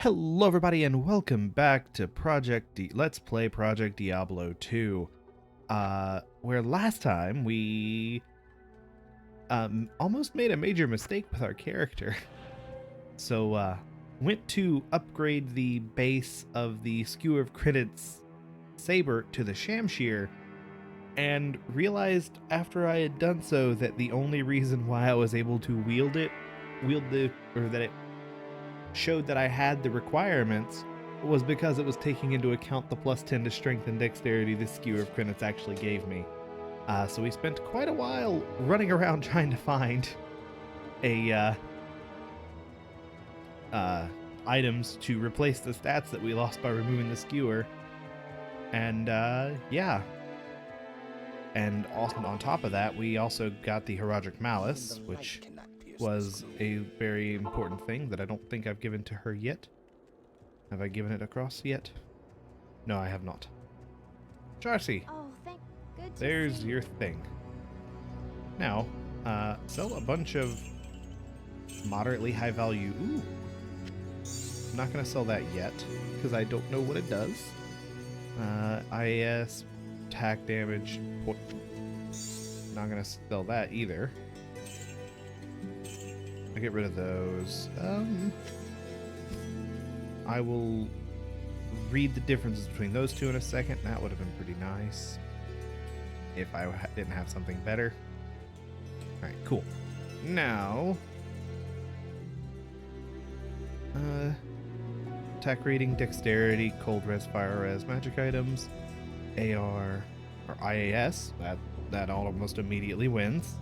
Hello everybody and welcome back to Let's Play Project Diablo 2. Where last time we almost made a major mistake with our character. So went to upgrade the base of the Skewer of Credit's saber to the Shamshir and realized after I had done so that the only reason why I was able to that it showed that I had the requirements was because it was taking into account the plus 10 to strength and dexterity the Skewer of Credits actually gave me. So we spent quite a while running around trying to find items to replace the stats that we lost by removing the skewer. And yeah. And also on top of that, we also got the Herodic Malice, which was a very important thing that I don't think I've given to her yet. Have I given it across yet? No, I have not. Charcy, there's your thing. Now, sell a bunch of moderately high value. Ooh. I'm not going to sell that yet, because I don't know what it does. IAS, attack damage. Not going to sell that either. I'll get rid of those. I will read the differences between those two in a second. That would have been pretty nice if I didn't have something better. Alright, cool. Now, attack rating, dexterity, cold res, fire res, magic items, AR, or IAS. That almost immediately wins.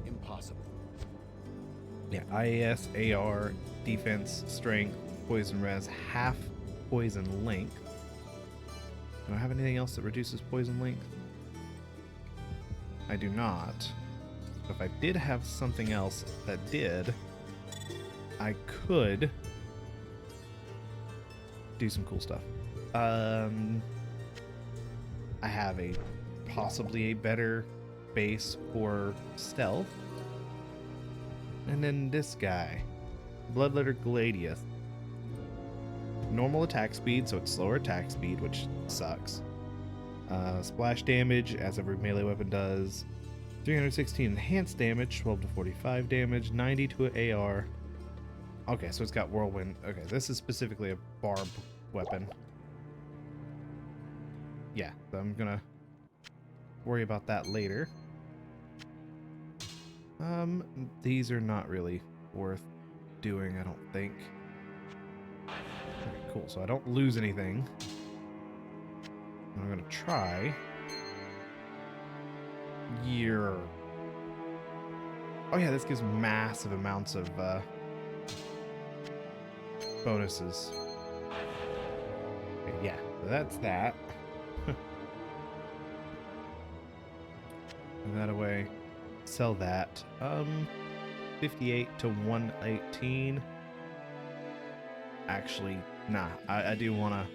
Impossible. Yeah, IAS, AR, defense, strength, poison res, half poison length. Do I have anything else that reduces poison length? I do not. But if I did have something else that did, I could do some cool stuff. I have possibly a better base for stealth. And then this guy, Bloodletter Gladius. Normal attack speed, so it's slower attack speed, which sucks. Splash damage, as every melee weapon does. 316 enhanced damage, 12 to 45 damage, 90 to AR. Okay, so it's got whirlwind. Okay, this is specifically a barb weapon. Yeah, so I'm gonna worry about that later. These are not really worth doing, I don't think. Okay, cool, so I don't lose anything. I'm gonna try. Oh yeah, this gives massive amounts of bonuses. Okay, yeah, so that's that. Put that away. Sell that. 58 to 118. Actually, nah. I do wanna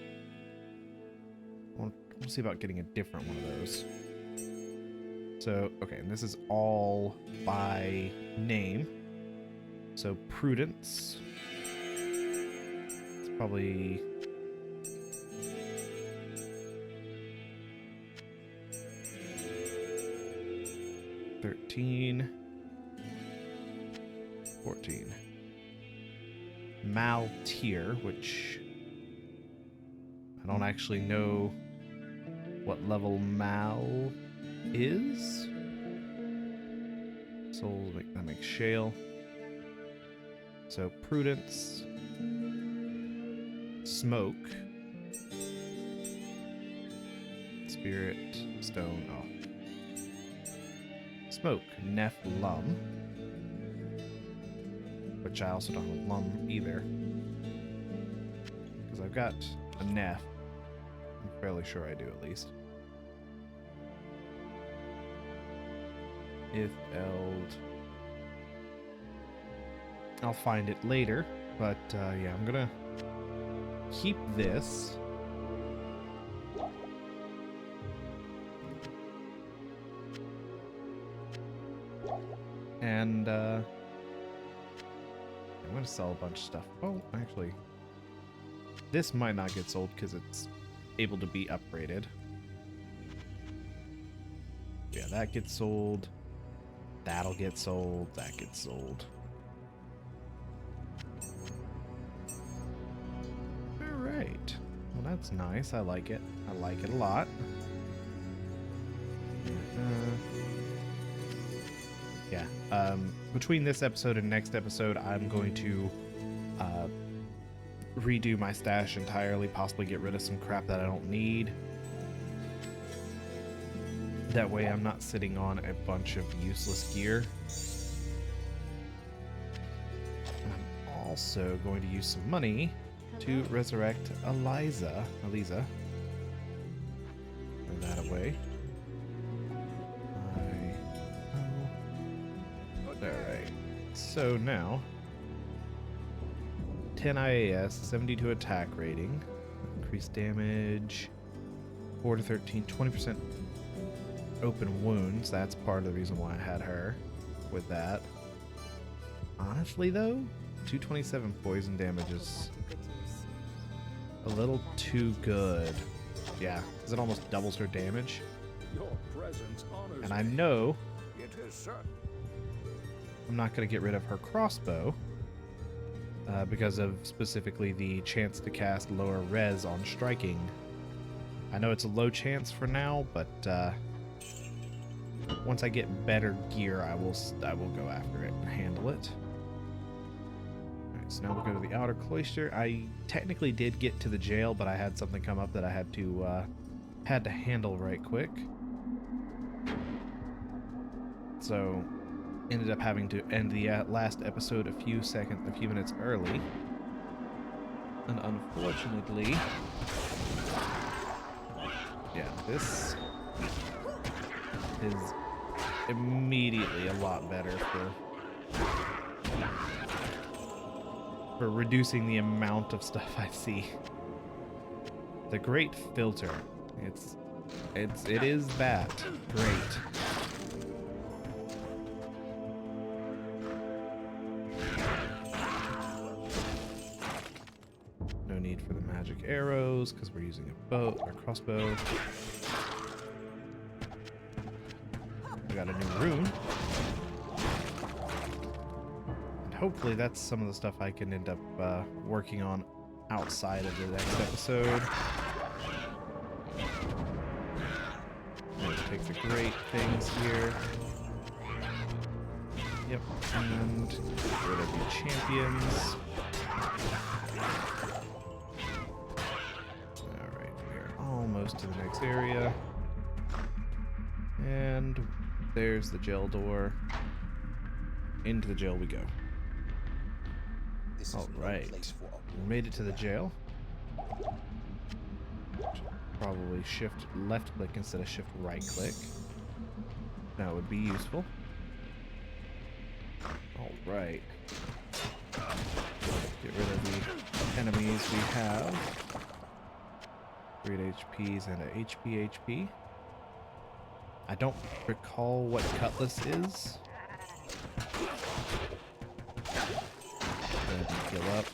we'll see about getting a different one of those. So, okay, and this is all by name. So Prudence. It's probably 13, 14. Mal tier, which I don't actually know what level Mal is. Soul, that makes Shale. So Prudence, Smoke, Spirit, Stone, Smoke, Neph Lum, which I also don't have a Lum either, because I've got a Neph. I'm fairly sure I do, at least. If Eld, I'll find it later, but yeah, I'm gonna keep this. And I'm going to sell a bunch of stuff. Oh, actually, this might not get sold because it's able to be upgraded. Yeah, that gets sold. That'll get sold. That gets sold. Alright. Well, that's nice. I like it. I like it a lot. Yeah. Between this episode and next episode, I'm going to redo my stash entirely, possibly get rid of some crap that I don't need. That way I'm not sitting on a bunch of useless gear. And I'm also going to use some money to resurrect Eliza. Throw that away. Alright. So now 10 IAS, 72 attack rating, increased damage, 4 to 13, 20% open wounds. That's part of the reason why I had her with that. Honestly though, 227 poison damage is a little too good. Yeah, because it almost doubles her damage. And I know I'm not going to get rid of her crossbow because of specifically the chance to cast lower res on striking. I know it's a low chance for now, but once I get better gear, I will go after it and handle it. Alright, so now we'll go to the outer cloister. I technically did get to the jail, but I had something come up that I had to handle right quick. So ended up having to end the last episode a few minutes early. And unfortunately, yeah, this is immediately a lot better for reducing the amount of stuff I see. The great filter. It is that great. No need for the magic arrows because we're using a crossbow. We got a new rune. And hopefully that's some of the stuff I can end up working on outside of the next episode. Let's take the great things here. Yep, and get rid of the champions. Alright, we're almost to the next area. And there's the jail door. Into the jail we go. Alright. We made it to the jail. Probably shift left click instead of shift right click. That would be useful. Alright. Get rid of the enemies we have. 3 HPs and a HP. I don't recall what Cutlass is. Go ahead and heal up.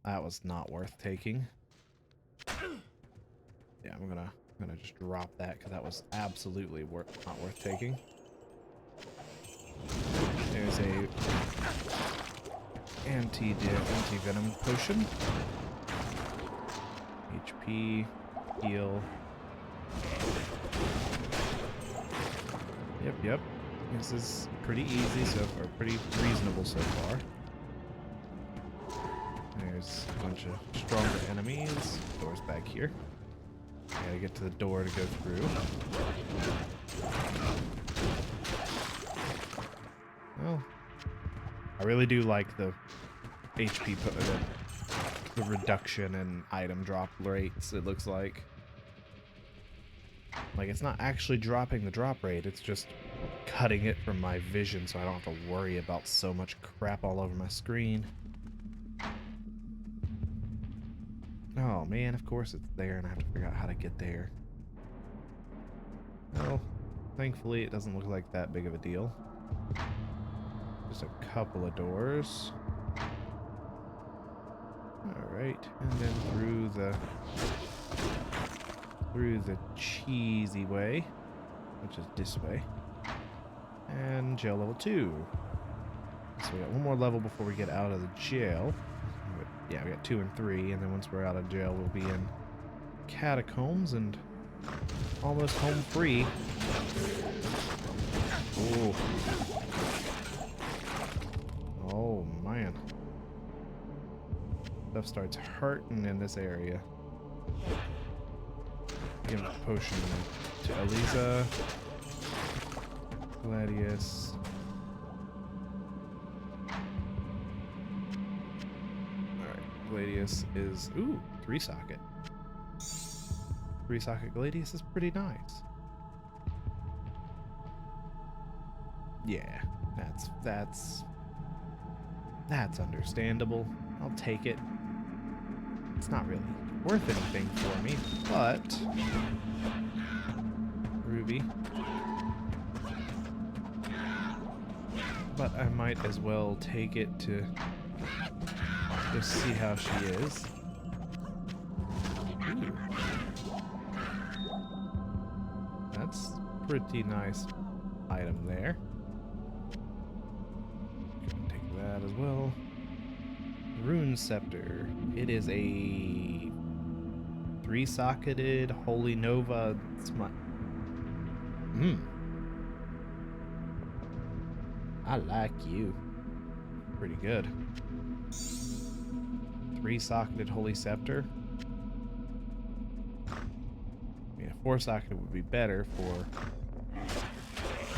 That was not worth taking. Yeah, I'm gonna just drop that because that was absolutely not worth taking. There's a anti-venom potion. HP, heal. Yep. This is pretty easy so far, pretty reasonable so far. There's a bunch of stronger enemies. Door's back here. Gotta get to the door to go through. Well, I really do like the HP, the reduction in item drop rates, it looks like. Like, it's not actually dropping the drop rate, it's just cutting it from my vision so I don't have to worry about so much crap all over my screen. Oh man, of course it's there and I have to figure out how to get there. Well, thankfully it doesn't look like that big of a deal. Just a couple of doors. right, and then through the cheesy way, which is this way, and jail level 2. So we got one more level before we get out of the jail. But yeah, we got 2 and 3, and then once we're out of jail, we'll be in catacombs and almost home free. Oh. Oh, man. Stuff starts hurting in this area. Give a potion to Eliza. Gladius. Alright, Gladius is... Ooh, 3-socket. 3-socket Gladius is pretty nice. Yeah, that's understandable. I'll take it. It's not really worth anything for me, but Ruby. But I might as well take it to just see how she is. Ooh. That's pretty nice item there. Gonna take that as well. Rune Scepter. It is a 3-socketed Holy Nova smut. I like you. Pretty good. 3-socketed Holy Scepter. I mean, a 4-socketed would be better for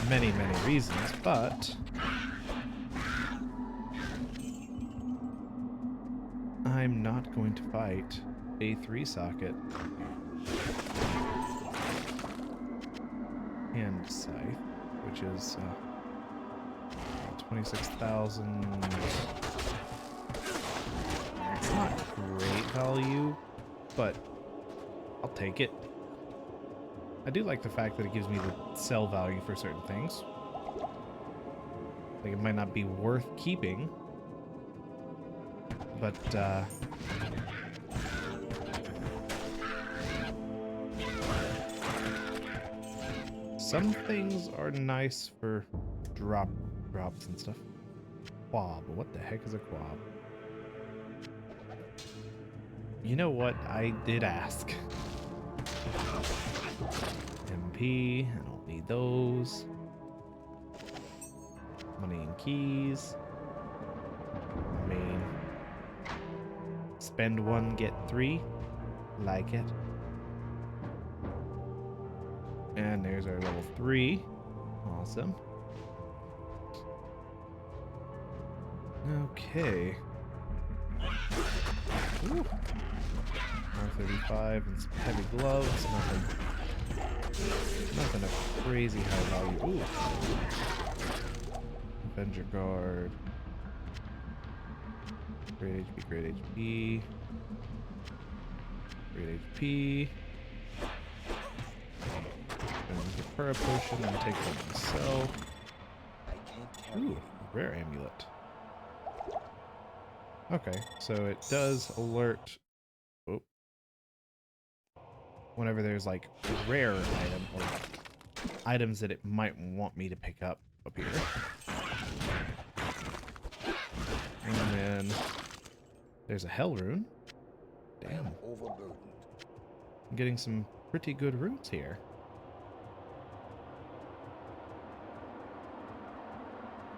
many, many reasons, but I'm not going to fight a 3-socket hand scythe, which is 26,000. It's not great value, but I'll take it. I do like the fact that it gives me the sell value for certain things. Like, it might not be worth keeping, but some things are nice for drops and stuff. Quab. What the heck is a quab? You know what? I did ask. MP. I don't need those. Money and keys. I mean, spend 1, get 3. Like it. And there's our level 3. Awesome. Okay. Ooh. R35 and some heavy gloves. Nothing of crazy high value. Ooh. Avenger Guard. Great HP, great HP. Great HP. Get Pura Potion and take them myself. Ooh, rare amulet. Okay, so it does alert whenever there's like a rare item or items that it might want me to pick up here. And then there's a Hell Rune. Damn. I'm getting some pretty good runes here.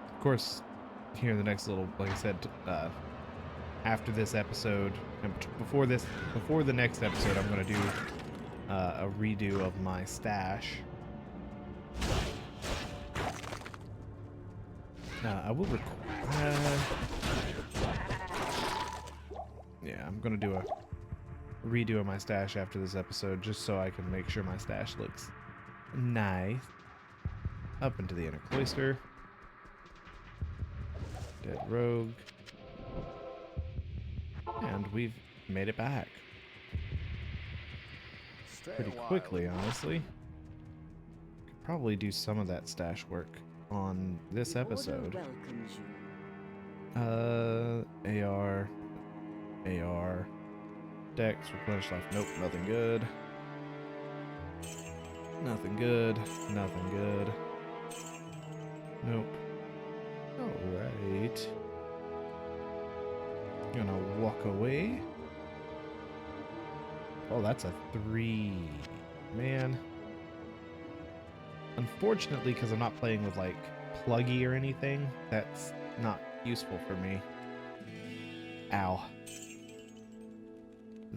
Of course, here in the next little, like I said, after this episode, before the next episode, I'm gonna do a redo of my stash. I will yeah, I'm gonna do a redo of my stash after this episode, just so I can make sure my stash looks nice. Up into the inner cloister. Dead rogue. And we've made it back. Pretty quickly, honestly. Could probably do some of that stash work on this episode. AR. AR. Dex, replenish life. Nope, nothing good. Nothing good. Nothing good. Nope. Alright. Gonna walk away. Oh, that's a 3. Man. Unfortunately, because I'm not playing with, like, pluggy or anything, that's not useful for me. Ow.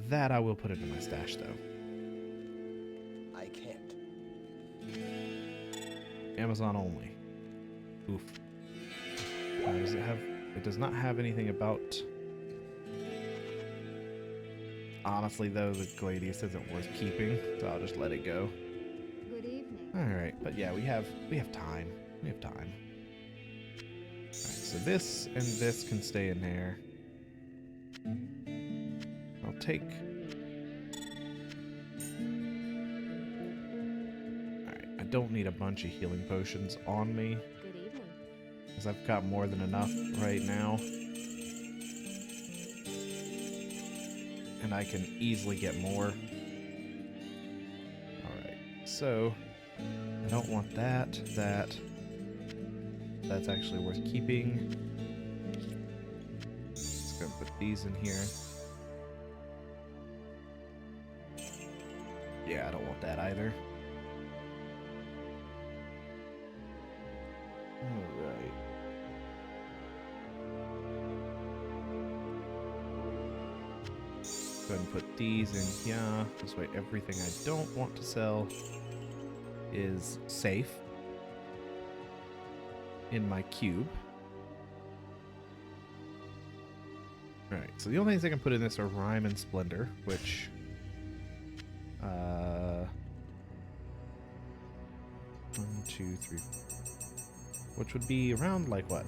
That I will put into my stash, though. I can't. Amazon only. Oof. Does it have... It does not have anything about... Honestly, though, the Gladius isn't worth keeping, so I'll just let it go. Good evening. Alright, but yeah, we have time. We have time. Alright, so this and this can stay in there. I'll take... Alright, I don't need a bunch of healing potions on me. Good evening. Because I've got more than enough right now. And I can easily get more. Alright, so I don't want that. That's actually worth keeping. Just gonna put these in here. Yeah, I don't want that either. Alright. Go ahead and put these in here. This way everything I don't want to sell is safe in my cube. Alright, so the only things I can put in this are Rhyme and Splendor, which... 1, 2, 3... Which would be around, like, what?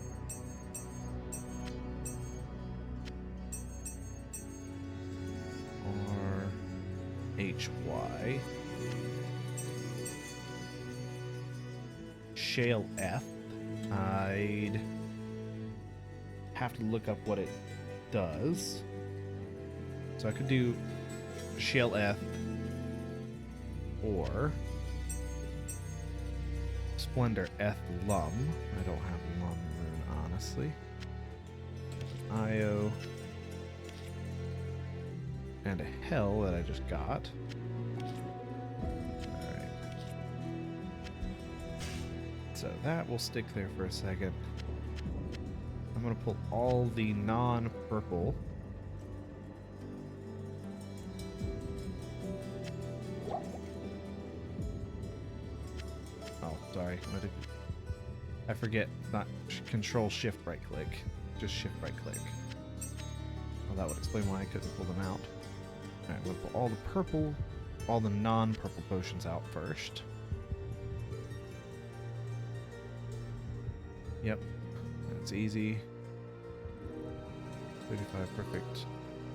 HY. Shale F. I'd have to look up what it does. So I could do Shale F or Splendor F Lum. I don't have Lum rune, honestly. IO. And a hell that I just got. Alright. So that will stick there for a second. I'm going to pull all the non-purple. Oh, sorry. I forget. Not Control Shift right click. Just Shift right click. Well, that would explain why I couldn't pull them out. Alright, we'll put all the purple, all the non-purple potions out first. Yep, that's easy. 35 perfect.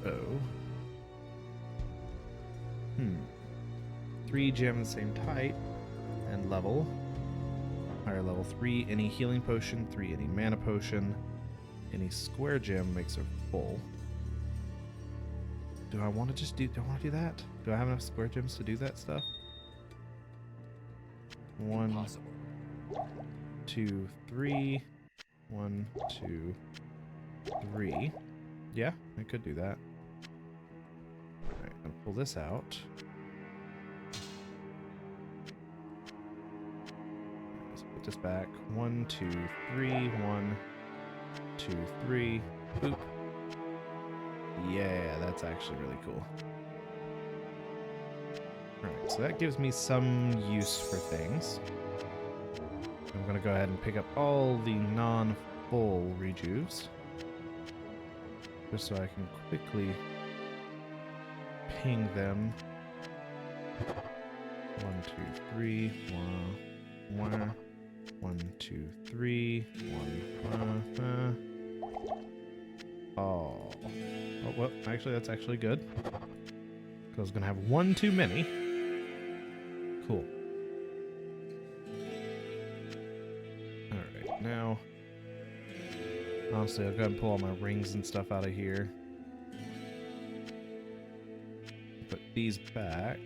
Oh. 3 gems, same type and level. Higher level 3, any healing potion, 3, any mana potion, any square gem makes her full. Do I want to just do? Do I want to do that? Do I have enough square gems to do that stuff? 1, Impossible. 2, 3. 1, 2, 3. Yeah, I could do that. Alright, I'm gonna pull this out. Let's put this back. 1, 2, 3. 1, 2, 3. Boop. Yeah, that's actually really cool. Alright, so that gives me some use for things. I'm gonna go ahead and pick up all the non-full rejuves. Just so I can quickly ping them. 1, 2, 3. 1, 2, 3. 1, Oh. Oh, well, actually, that's actually good. Because I was going to have 1 too many. Cool. Alright, now... Honestly, I'll go ahead and pull all my rings and stuff out of here. put these back.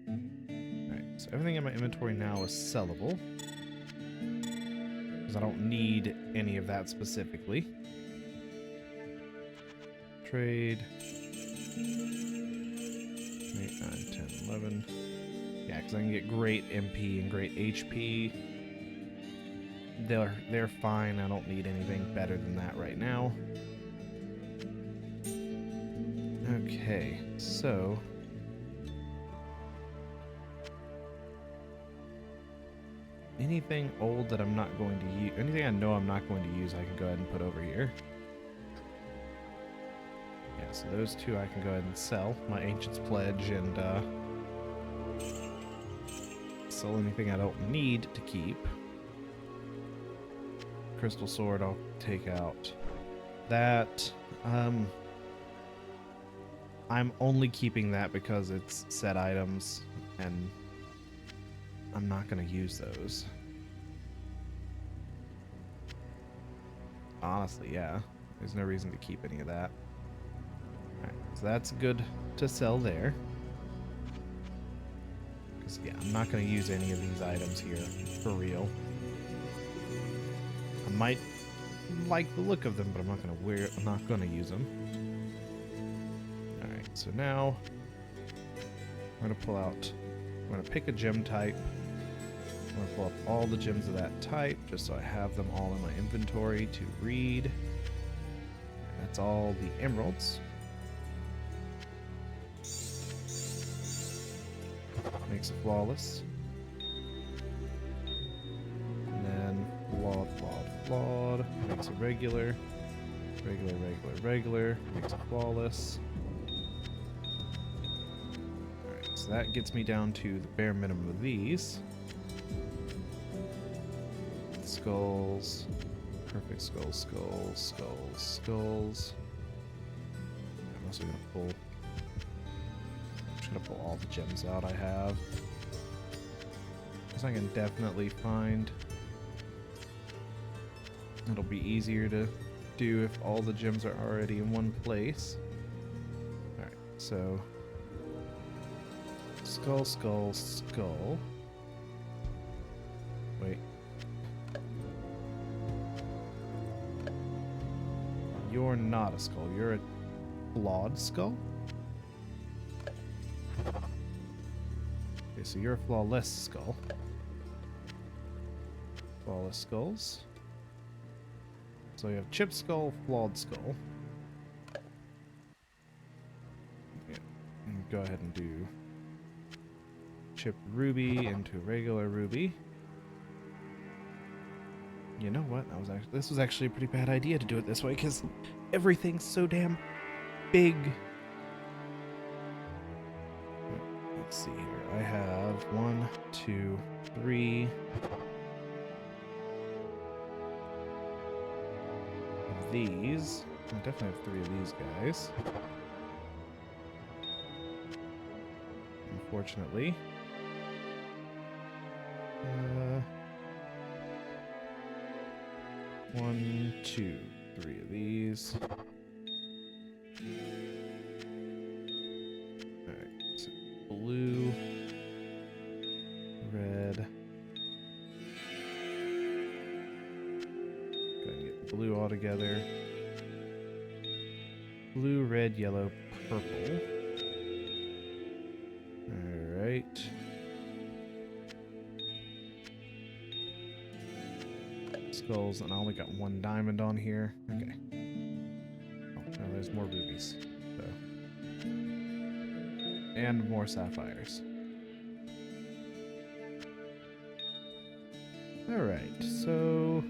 Alright, so everything in my inventory now is sellable. Because I don't need any of that specifically. Trade. 8, 9, 10, 11. Yeah, because I can get great MP and great HP. They're fine. I don't need anything better than that right now. Okay, so anything old that I'm not going to use, anything I know I'm not going to use, I can go ahead and put over here. Yeah, so those two I can go ahead and sell. My Ancient's Pledge and sell anything I don't need to keep. Crystal Sword, I'll take out that. I'm only keeping that because it's set items, and I'm not going to use those. Honestly, yeah. There's no reason to keep any of that. Alright, so that's good to sell there. Because, yeah, I'm not going to use any of these items here, for real. I might like the look of them, but I'm not going to use them. Alright, so now I'm going to pull out, I'm going to pick a gem type. I'm going to pull up all the gems of that type, just so I have them all in my inventory to read. And that's all the emeralds. Makes it flawless. And then flawed. Makes it regular. Regular. Makes it flawless. Alright, so that gets me down to the bare minimum of these. Skulls. Perfect skulls. I'm also gonna pull. I'm just gonna pull all the gems out I have. Because I can definitely find. It'll be easier to do if all the gems are already in one place. Alright, so skull. Wait. You're not a skull, you're a flawed skull? Okay, so you're a flawless skull. Flawless skulls. So you have chip skull, flawed skull. Yeah. Go ahead and do chip ruby into regular ruby. You know what? This was actually a pretty bad idea to do it this way because everything's so damn big. Let's see here. I have 1, 2, 3 of these. I definitely have 3 of these guys. Unfortunately. 1, 2, 3 of these. Alright, so blue, red. Go ahead and get the blue all together. Blue, red, yellow, purple. Alright. Skulls, and I only got 1 diamond on here. Okay. Oh, no, there's more rubies. So. And more sapphires. Alright, so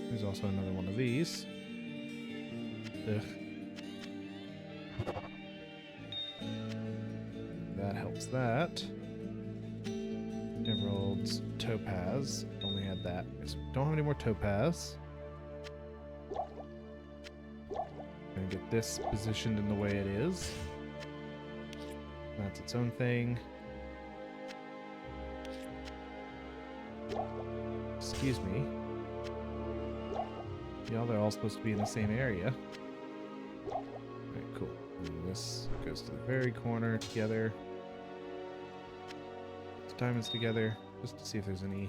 there's also another one of these. Ugh. That helps that. Emeralds, topaz. Only had that. So don't have any more topaz. Gonna get this positioned in the way it is. That's its own thing. Excuse me. Yeah, they're all supposed to be in the same area. Alright, cool. And this goes to the very corner together. Put the diamonds together, just to see if there's any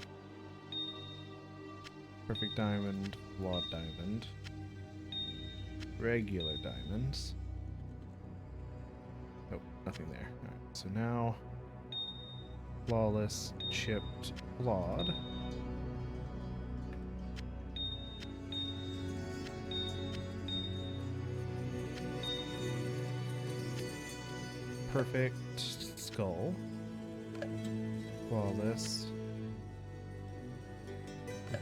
perfect diamond, flawed diamond, regular diamonds. Nope, nothing there. Alright, so now flawless, chipped, flawed. Perfect skull. Flawless.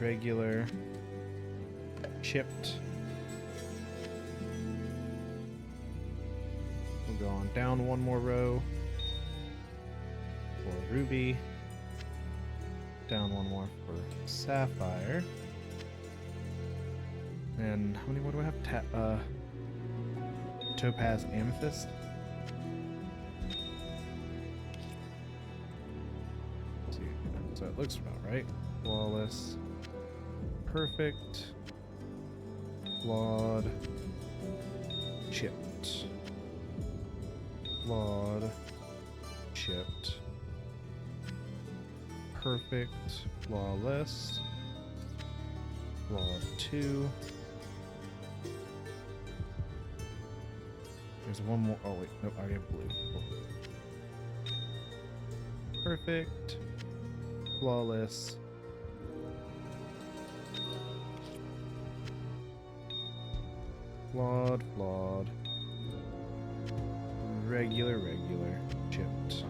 Regular. Chipped. We'll go on down one more row. For ruby. Down one more for sapphire. And how many more do I have? Topaz, amethyst. Let's see. So it looks about right. Flawless. Perfect. Flawed. Chipped. Flawed. Chipped. Perfect. Flawless. Flawed 2. There's one more. Oh, wait. Nope, I already have blue. Cool. Perfect. Flawless. Flawed, flawed. Regular, regular. Chipped.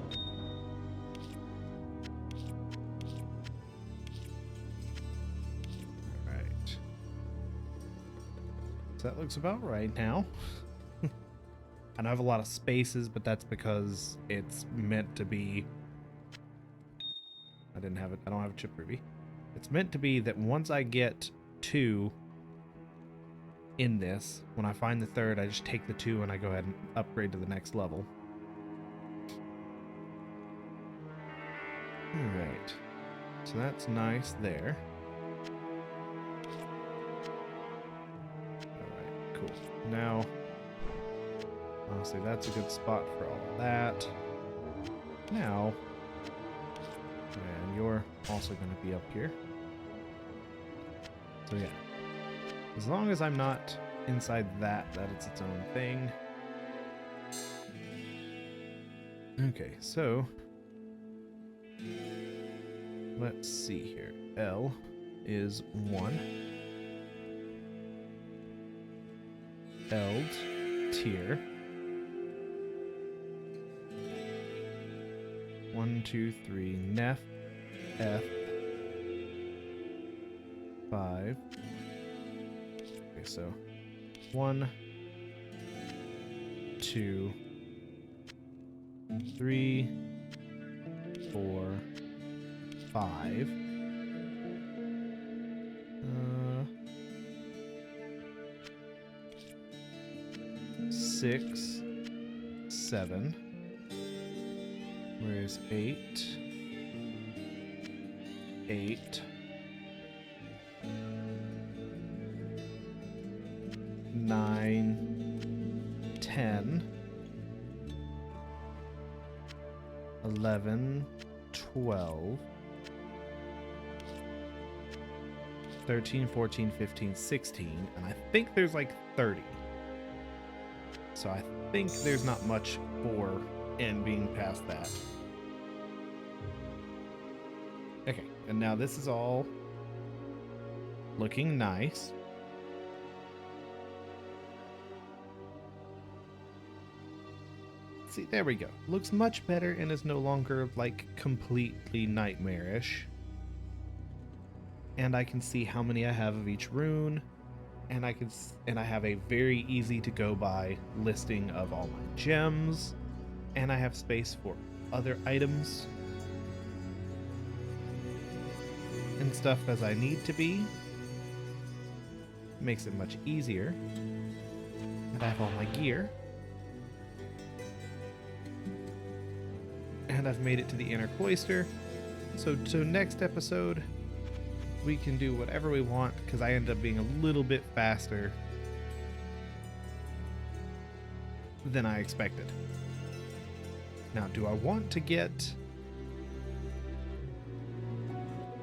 Alright. So that looks about right now. I know I have a lot of spaces, but that's because it's meant to be... I don't have a chip ruby. It's meant to be that once I get 2 in this, when I find the 3rd, I just take the 2 and I go ahead and upgrade to the next level. Alright. So that's nice there. Alright, cool. Now, honestly, that's a good spot for all of that. Now, and you're also going to be up here. So yeah, as long as I'm not inside that it's its own thing. Okay, so let's see here. L is 1. Eld tier. 1, 2, 3. Nef. F. 5. Okay, so 1, 2, 3, 4, 5. 6, 7. Where's 8? 8. 9, 10, 11, 12, 13, 14, 15, 16, and I think there's like 30. So I think there's not much for N being past that. Okay, and now this is all looking nice. See, there we go. Looks much better and is no longer like completely nightmarish. And I can see how many I have of each rune, and I have a very easy to go by listing of all my gems, and I have space for other items and stuff as I need to be. Makes it much easier. And I have all my gear. And I've made it to the inner cloister. So next episode, we can do whatever we want because I end up being a little bit faster than I expected. Now, do I want to get...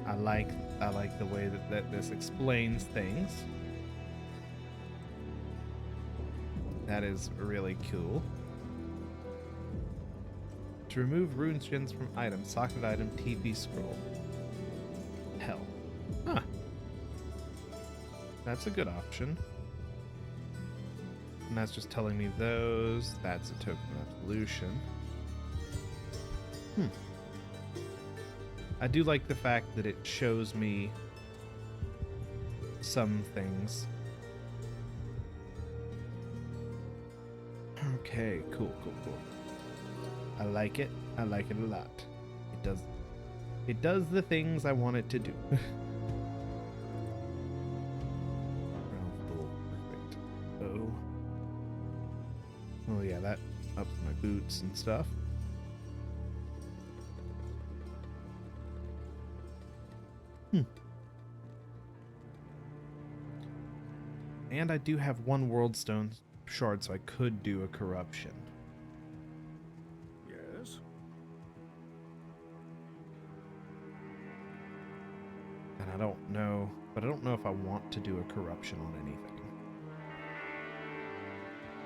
I like the way that this explains things. That is really cool. To remove rune skins from items, socket item, TP scroll. Hell. Huh. That's a good option. And that's just telling me those. That's a token of absolution. I do like the fact that it shows me some things. Okay, cool. I like it. I like it a lot. It does the things I want it to do. Perfect. Oh yeah, that ups my boots and stuff. And I do have one world stone shard, so I could do a corruption. Yes. And I don't know, but I don't know if I want to do a corruption on anything.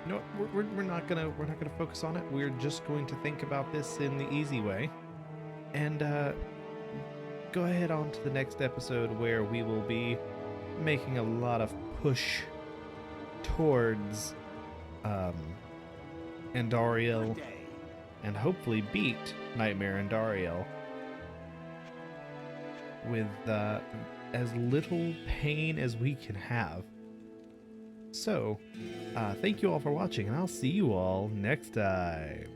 You know what? We're not gonna focus on it. We're just going to think about this in the easy way, and go ahead on to the next episode where we will be making a lot of push towards Andariel and hopefully beat Nightmare Andariel with as little pain as we can have. So, thank you all for watching, and I'll see you all next time.